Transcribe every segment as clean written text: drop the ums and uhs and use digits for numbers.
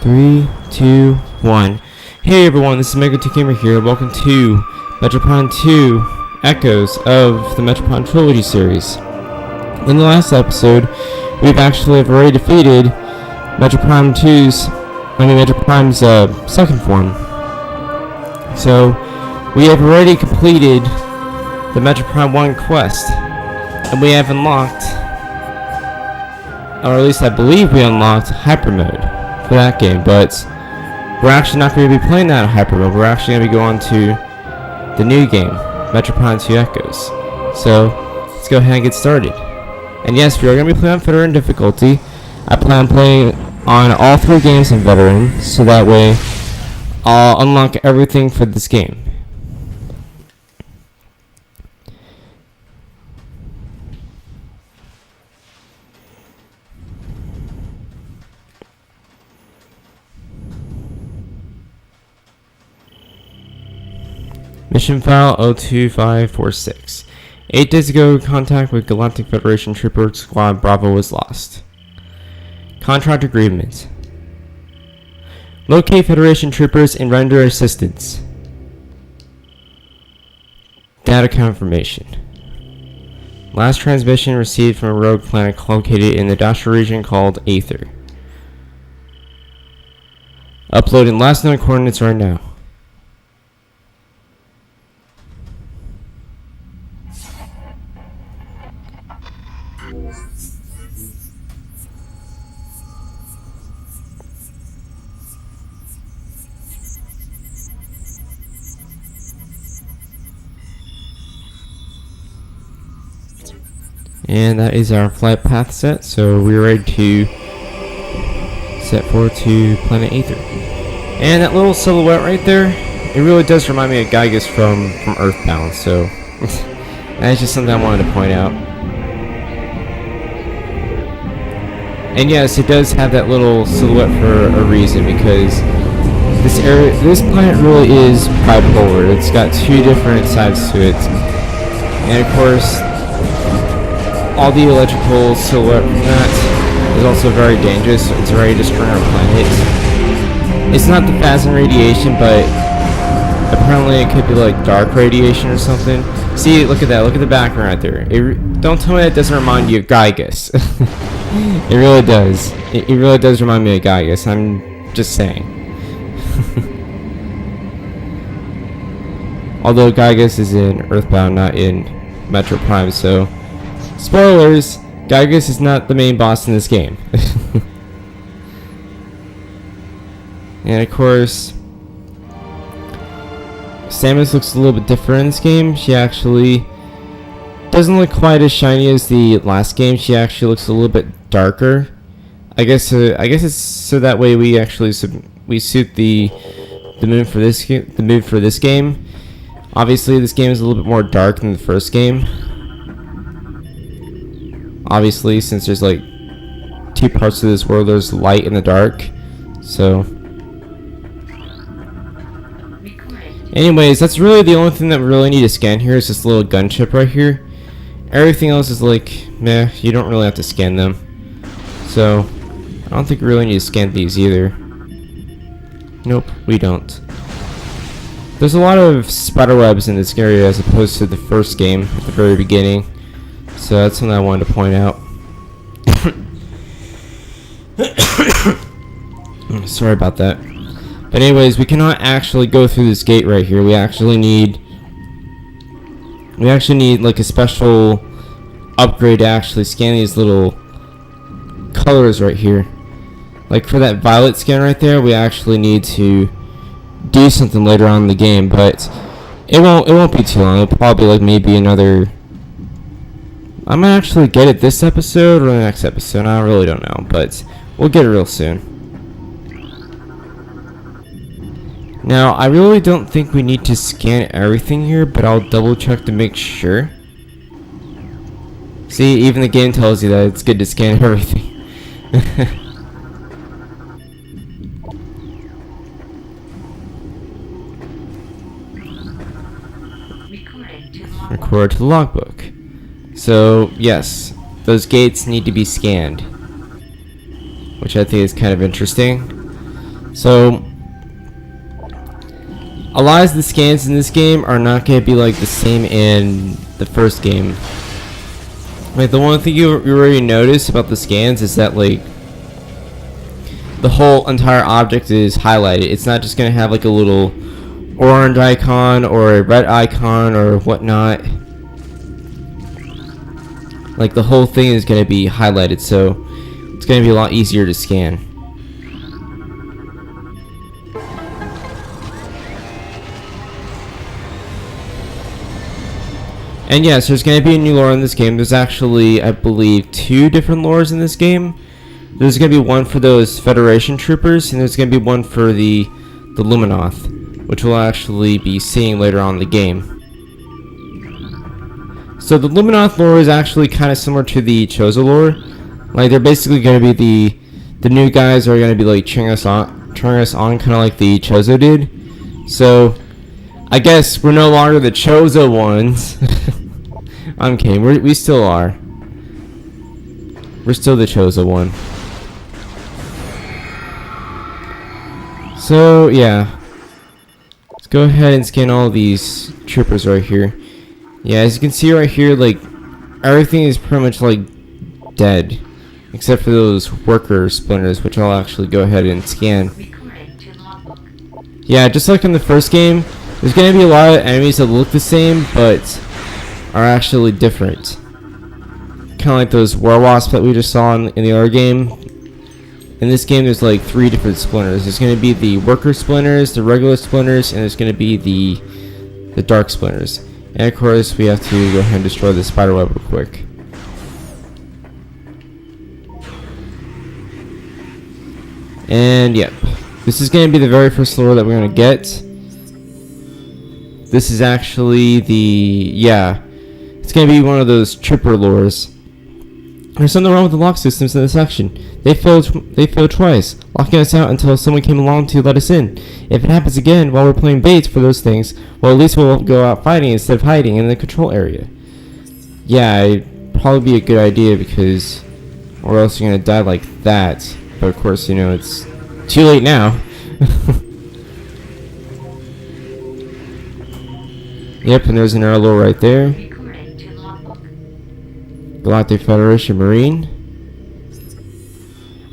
3, 2, 1. Hey everyone, this is Metroid Gamer here. Welcome to Metroid 2 Echoes of the Metroid Trilogy series. In the last episode, we've already defeated Metroid 2's second form. So, we have already completed the Metroid 1 quest, and we have unlocked, or at least I believe we unlocked Hyper Mode for that game, but we're actually not going to be playing that in Hyper Mode. We're actually going to be going to the new game, Metroid 2 Echoes. So, let's go ahead and get started. And yes, we are going to be playing on Veteran difficulty. I plan on playing on all 3 games in Veteran, so that way I'll unlock everything for this game. Mission file 02546. 8 days ago, contact with Galactic Federation Trooper Squad Bravo was lost. Contract agreement. Locate Federation troopers and render assistance. Data confirmation. Last transmission received from a rogue planet located in the Dasha region called Aether. Uploading last known coordinates right now. And that is our flight path set, so we're ready to set forward to planet Aether. And that little silhouette right there, it really does remind me of Gygus from Earthbound, so that's just something I wanted to point out. And yes, it does have that little silhouette for a reason, because this planet really is bipolar. It's got 2 different sides to it, and of course, all the electrical silhouette from that is also very dangerous. It's ready to destroy our planet. It's not the phasm radiation, but apparently it could be like dark radiation or something. See, look at that. Look at the background right there. Don't tell me that doesn't remind you of Gygus. It really does. It really does remind me of Gygus. I'm just saying. Although Gygus is in Earthbound, not in Metro Prime, so spoilers, Gygus is not the main boss in this game. And of course, Samus looks a little bit different in this game. She actually doesn't look quite as shiny as the last game. She actually looks a little bit darker. I guess it's so that way we actually suit the mood for this game. Obviously, this game is a little bit more dark than the first game. Obviously, since there's like 2 parts of this world, there's light and the dark. So, anyways, that's really the only thing that we really need to scan here is this little gun chip right here. Everything else is like, meh, you don't really have to scan them. So, I don't think we really need to scan these either. Nope, we don't. There's a lot of spiderwebs in this area as opposed to the first game at the very beginning. So that's something I wanted to point out. Sorry about that. But anyways, we cannot actually go through this gate right here. We actually need like a special upgrade to actually scan these little colors right here. Like for that violet scan right there, we actually need to do something later on in the game, but it won't be too long. It'll probably like maybe another, I might actually get it this episode or the next episode. I really don't know, but we'll get it real soon. Now, I really don't think we need to scan everything here, but I'll double check to make sure. See, even the game tells you that it's good to scan everything. Record to the logbook. So, yes, those gates need to be scanned, which I think is kind of interesting. So a lot of the scans in this game are not going to be like the same in the first game. Like the one thing you already notice about the scans is that like the whole entire object is highlighted. It's not just going to have like a little orange icon or a red icon or whatnot. Like the whole thing is going to be highlighted, so it's going to be a lot easier to scan. And yes, there's going to be a new lore in this game. There's actually, I believe, 2 different lores in this game. There's going to be one for those Federation troopers, and there's going to be one for the luminoth, which we'll actually be seeing later on in the game. So the luminoth lore is actually kind of similar to the Chozo lore. Like they're basically going to be the new guys are going to be like cheering us on kind of like the Chozo did. So I guess we're no longer the Chozo ones. I'm kidding. We still are. We're still the Chozo one. So yeah, let's go ahead and scan all these troopers right here. Yeah, as you can see right here, like everything is pretty much like dead, except for those worker splinters, which I'll actually go ahead and scan. Yeah, just like in the first game, there's going to be a lot of enemies that look the same, but are actually different. Kind of like those werewasps that we just saw in the other game. In this game, there's like 3 different splinters. There's going to be the worker splinters, the regular splinters, and there's going to be the dark splinters. And of course, we have to go ahead and destroy the spider web real quick. And yep, this is going to be the very first lore that we're going to get. This is actually it's going to be one of those tripper lures. There's something wrong with the lock systems in this section. They failed twice, locking us out until someone came along to let us in. If it happens again while we're playing baits for those things, well, at least we'll go out fighting instead of hiding in the control area. Yeah, it'd probably be a good idea because, or else you're gonna die like that. But of course, you know, it's too late now. Yep, and there's an arrow right there. Galactic Federation Marine.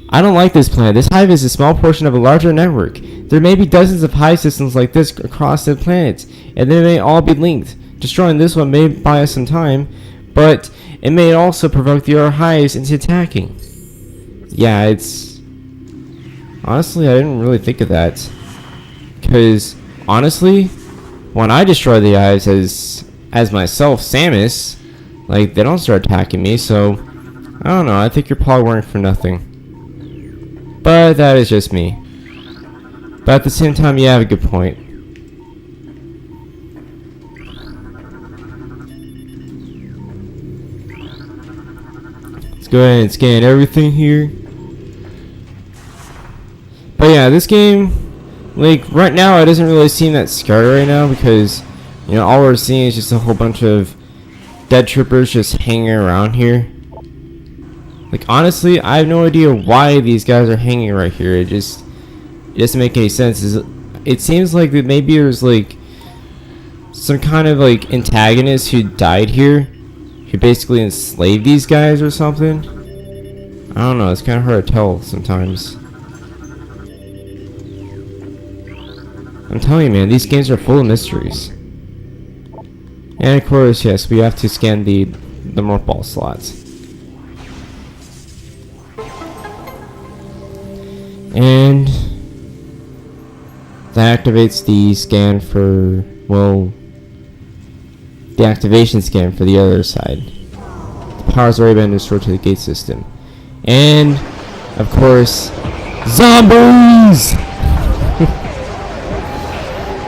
I don't like this planet. This hive is a small portion of a larger network. There may be dozens of hive systems like this across the planet, and they may all be linked. Destroying this one may buy us some time, but it may also provoke the other hives into attacking. Yeah, it's... Honestly, I didn't really think of that. Because, honestly, when I destroy the hives as myself, Samus, like, they don't start attacking me, so... I don't know, I think you're probably working for nothing. But that is just me. But at the same time, you have a good point. Let's go ahead and scan everything here. But yeah, this game, like right now, it doesn't really seem that scary right now because, you know, all we're seeing is just a whole bunch of dead troopers just hanging around here. Like honestly, I have no idea why these guys are hanging right here. It doesn't make any sense. It seems like that maybe there's like some kind of like antagonist who died here, who basically enslaved these guys or something. I don't know. It's kind of hard to tell sometimes. I'm telling you, man, these games are full of mysteries. And of course, yes, we have to scan the morph ball slots. And that activates the scan for, well, the activation scan for the other side. The power's already been restored to the gate system. And, of course, zombies!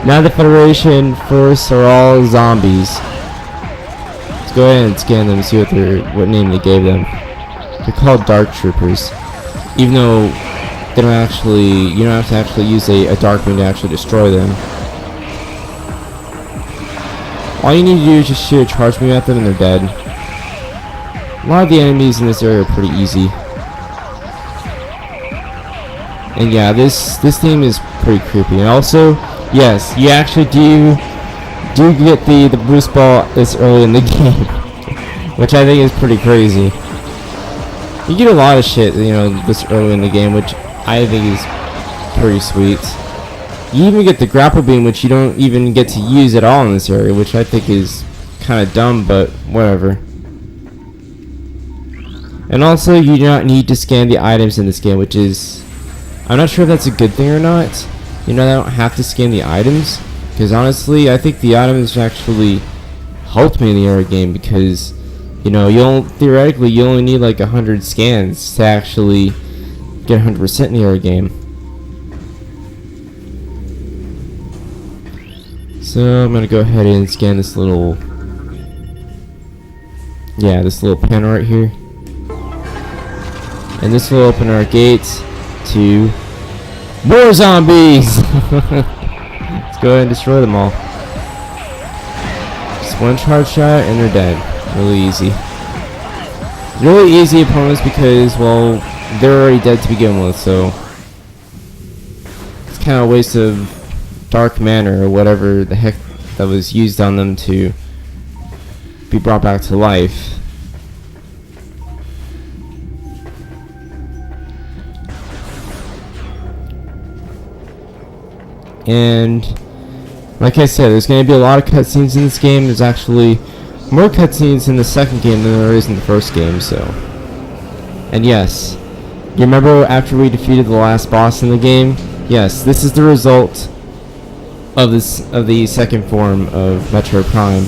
Now the Federation force are all zombies. Let's go ahead and scan them and see what name they gave them. They're called Dark Troopers. Even though they don't actually, you don't have to actually use a dark beam to actually destroy them. All you need to do is just shoot a charge beam at them and they're dead. A lot of the enemies in this area are pretty easy. And yeah, this theme is pretty creepy. And also, yes, you actually do get the boost ball this early in the game, which I think is pretty crazy. You get a lot of shit, you know, this early in the game, which I think is pretty sweet. You even get the grapple beam, which you don't even get to use at all in this area, which I think is kind of dumb, but whatever. And also, you do not need to scan the items in this game, which is... I'm not sure if that's a good thing or not. You know, I don't have to scan the items. Because honestly, I think the items actually helped me in the early game, because, you know, theoretically, you only need like 100 scans to actually get 100% in the early game. So I'm gonna go ahead and scan this little, this little panel right here, and this will open our gates to more zombies. Let's go ahead and destroy them all. Just one charge shot and they're dead. Really easy. Really easy opponents because, well, they're already dead to begin with, so it's kind of a waste of dark mana or whatever the heck that was used on them to be brought back to life. And like I said, there's going to be a lot of cutscenes in this game. There's actually more cutscenes in the second game than there is in the first game, so. And yes, you remember after we defeated the last boss in the game? Yes, this is the result of the second form of Metroid Prime.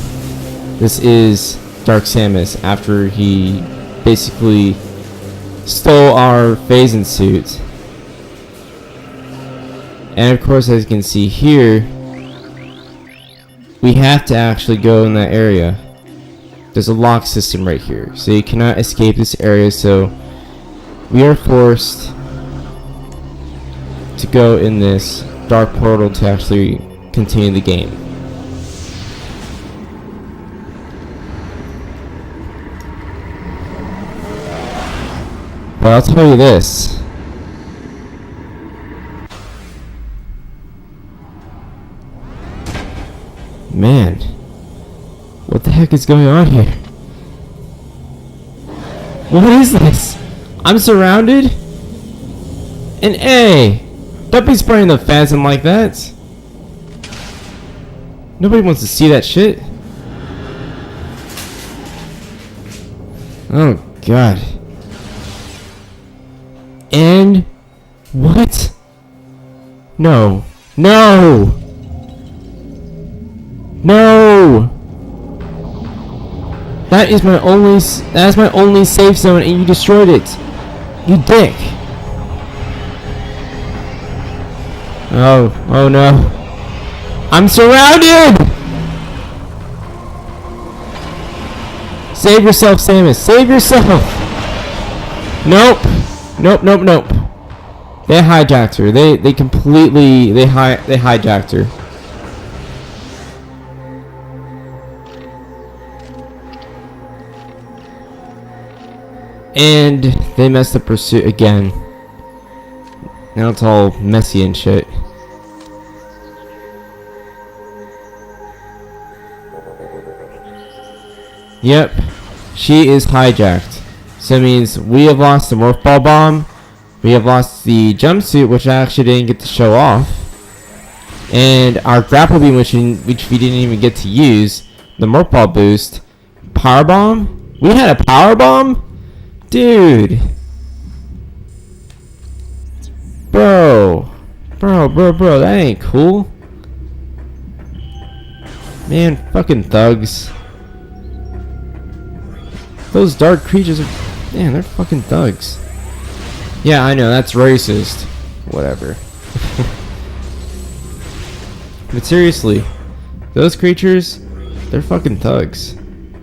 This is Dark Samus after he basically stole our phasing suit. And of course, as you can see here, we have to actually go in that area. There's a lock system right here, so you cannot escape this area, so we are forced to go in this dark portal to actually continue the game. But I'll tell you this. Man, what the heck is going on here? What is this? I'm surrounded? And hey, don't be spraying the phantom like that. Nobody wants to see that shit. Oh god. And what? No. No! No! That is my only safe zone and you destroyed it. You dick. Oh no. I'm surrounded! Save yourself, Samus. Save yourself! Nope. Nope. They hijacked her. They completely hijacked her. And they messed up pursuit again. Now it's all messy and shit. Yep, she is hijacked. So it means we have lost the morph ball bomb. We have lost the jumpsuit, which I actually didn't get to show off. And our grapple beam, which we didn't even get to use. The morph ball boost. Power bomb? We had a power bomb? Dude. Bro, that ain't cool. Man, fucking thugs. Those dark creatures are... Man, they're fucking thugs. Yeah, I know, that's racist. Whatever. But seriously, those creatures, they're fucking thugs.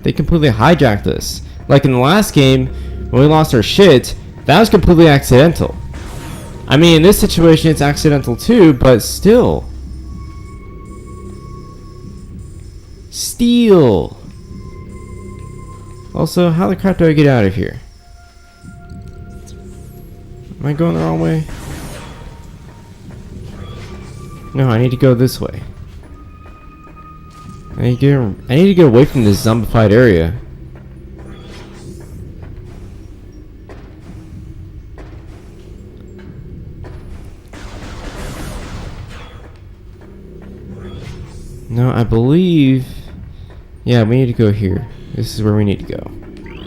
They completely hijacked us. Like in the last game, when we lost our shit, that was completely accidental. I mean, in this situation, it's accidental too, but still. Steal. Also, how the crap do I get out of here? Am I going the wrong way? No, I need to go this way. I need to get away from this zombified area. No, I believe... Yeah, we need to go here. This is where we need to go.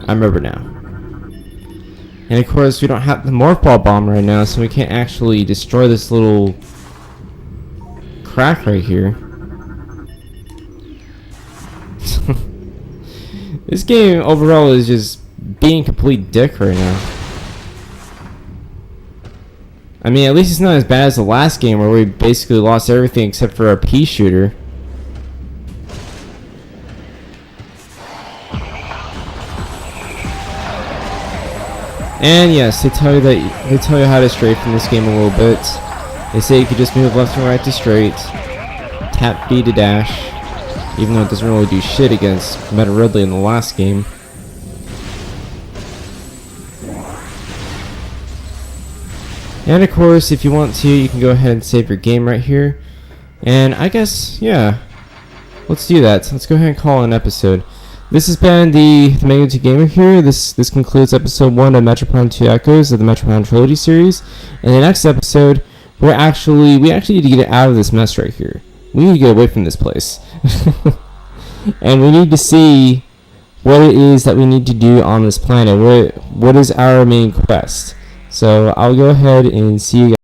I remember now. And of course, we don't have the morph ball bomb right now, so we can't actually destroy this little crack right here. This game overall is just being complete dick right now. I mean, at least it's not as bad as the last game where we basically lost everything except for our pea shooter. And yes, they tell you how to strafe in this game a little bit. They say you could just move left and right to straight, tap B to dash, even though it doesn't really do shit against Metroid in the last game. And of course, if you want to, you can go ahead and save your game right here. And I guess, yeah, let's do that. So let's go ahead and call it an episode. This has been the Metroid Gamer here. This concludes episode 1 of Metroid 2 Echoes of the Metroid Trilogy series. In the next episode, we actually need to get it out of this mess right here. We need to get away from this place. And we need to see what it is that we need to do on this planet. What is our main quest? So I'll go ahead and see you guys.